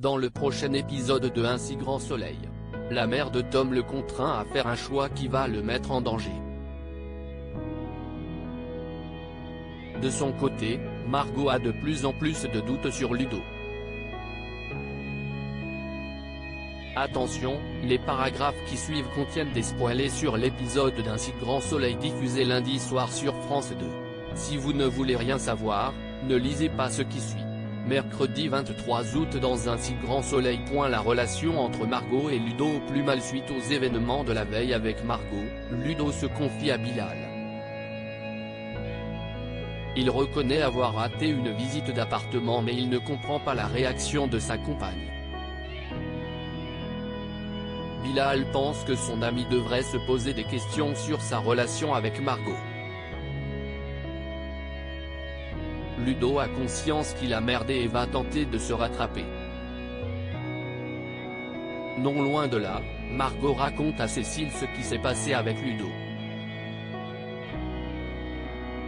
Dans le prochain épisode de Un si grand soleil, la mère de Tom le contraint à faire un choix qui va le mettre en danger. De son côté, Margot a de plus en plus de doutes sur Ludo. Attention, les paragraphes qui suivent contiennent des spoilers sur l'épisode d'Un si grand soleil diffusé lundi soir sur France 2. Si vous ne voulez rien savoir, ne lisez pas ce qui suit. Mercredi 23 août dans Un si grand soleil. La relation entre Margot et Ludo au plus mal suite aux événements de la veille avec Margot, Ludo se confie à Bilal. Il reconnaît avoir raté une visite d'appartement mais il ne comprend pas la réaction de sa compagne. Bilal pense que son ami devrait se poser des questions sur sa relation avec Margot. Ludo a conscience qu'il a merdé et va tenter de se rattraper. Non loin de là, Margot raconte à Cécile ce qui s'est passé avec Ludo.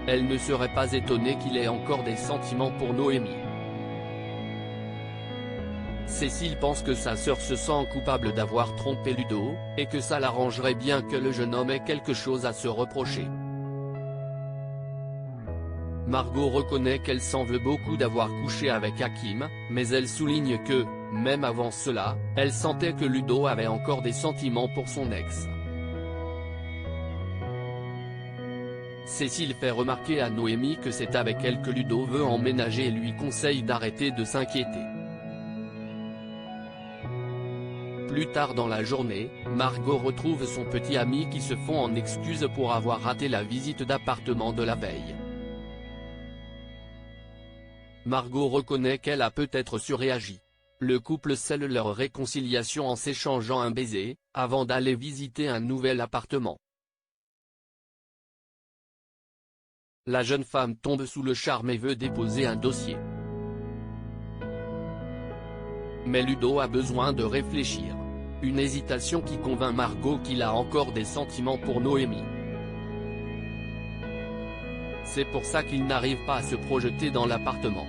Elle ne serait pas étonnée qu'il ait encore des sentiments pour Noémie. Cécile pense que sa sœur se sent coupable d'avoir trompé Ludo, et que ça l'arrangerait bien que le jeune homme ait quelque chose à se reprocher. Margot reconnaît qu'elle s'en veut beaucoup d'avoir couché avec Hakim, mais elle souligne que, même avant cela, elle sentait que Ludo avait encore des sentiments pour son ex. Cécile fait remarquer à Noémie que c'est avec elle que Ludo veut emménager et lui conseille d'arrêter de s'inquiéter. Plus tard dans la journée, Margot retrouve son petit ami qui se fond en excuses pour avoir raté la visite d'appartement de la veille. Margot reconnaît qu'elle a peut-être surréagi. Le couple scelle leur réconciliation en s'échangeant un baiser, avant d'aller visiter un nouvel appartement. La jeune femme tombe sous le charme et veut déposer un dossier. Mais Ludo a besoin de réfléchir. Une hésitation qui convainc Margot qu'il a encore des sentiments pour Noémie. C'est pour ça qu'il n'arrive pas à se projeter dans l'appartement.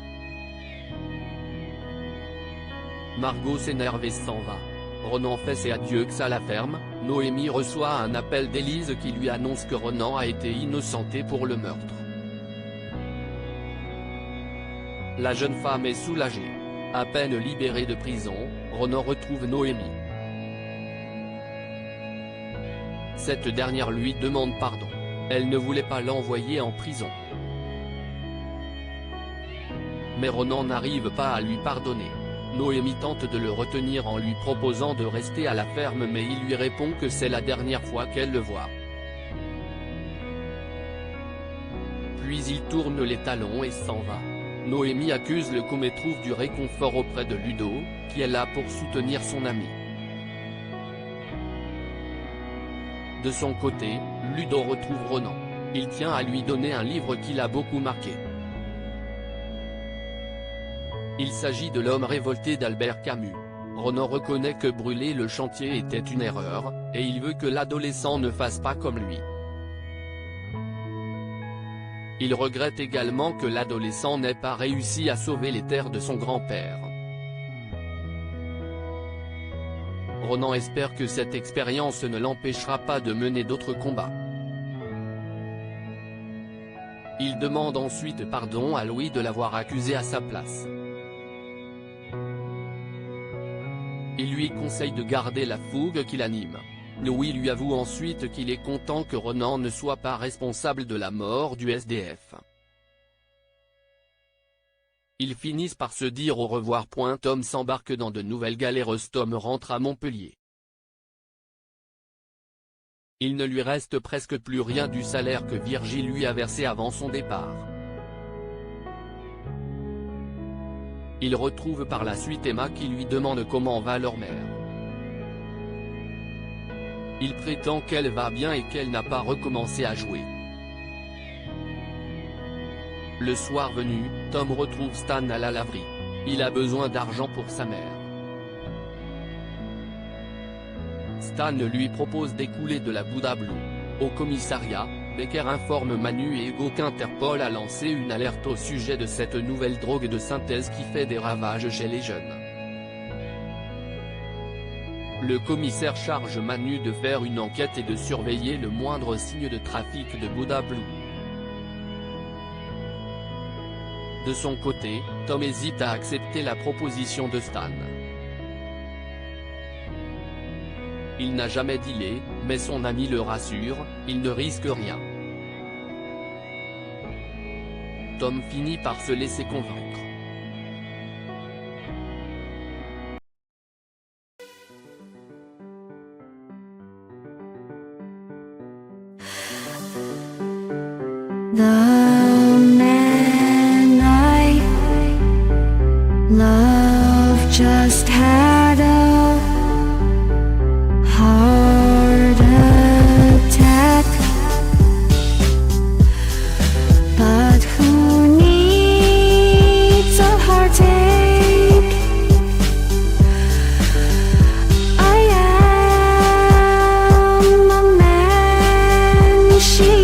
Margot s'énerve et s'en va. Ronan fait ses adieux à la ferme. Noémie reçoit un appel d'Élise qui lui annonce que Ronan a été innocenté pour le meurtre. La jeune femme est soulagée. À peine libérée de prison, Ronan retrouve Noémie. Cette dernière lui demande pardon. Elle ne voulait pas l'envoyer en prison. Mais Ronan n'arrive pas à lui pardonner. Noémie tente de le retenir en lui proposant de rester à la ferme mais il lui répond que c'est la dernière fois qu'elle le voit. Puis il tourne les talons et s'en va. Noémie accuse le com et trouve du réconfort auprès de Ludo, qui est là pour soutenir son ami. De son côté, Ludo retrouve Ronan. Il tient à lui donner un livre qui l'a beaucoup marqué. Il s'agit de L'homme révolté d'Albert Camus. Ronan reconnaît que brûler le chantier était une erreur, et il veut que l'adolescent ne fasse pas comme lui. Il regrette également que l'adolescent n'ait pas réussi à sauver les terres de son grand-père. Ronan espère que cette expérience ne l'empêchera pas de mener d'autres combats. Il demande ensuite pardon à Louis de l'avoir accusé à sa place. Il lui conseille de garder la fougue qui l'anime. Louis lui avoue ensuite qu'il est content que Ronan ne soit pas responsable de la mort du SDF. Ils finissent par se dire au revoir. Tom s'embarque dans de nouvelles galères. Tom rentre à Montpellier. Il ne lui reste presque plus rien du salaire que Virgile lui a versé avant son départ. Il retrouve par la suite Emma qui lui demande comment va leur mère. Il prétend qu'elle va bien et qu'elle n'a pas recommencé à jouer. Le soir venu, Tom retrouve Stan à la laverie. Il a besoin d'argent pour sa mère. Stan lui propose d'écouler de la Bouddha Blue. Au commissariat, Becker informe Manu et Hugo qu'Interpol a lancé une alerte au sujet de cette nouvelle drogue de synthèse qui fait des ravages chez les jeunes. Le commissaire charge Manu de faire une enquête et de surveiller le moindre signe de trafic de Buddha Blue. De son côté, Tom hésite à accepter la proposition de Stan. Il n'a jamais dealé, mais son ami le rassure, il ne risque rien. Tom finit par se laisser convaincre. The man I love just had a heart attack, but who needs a heartache? I am a man she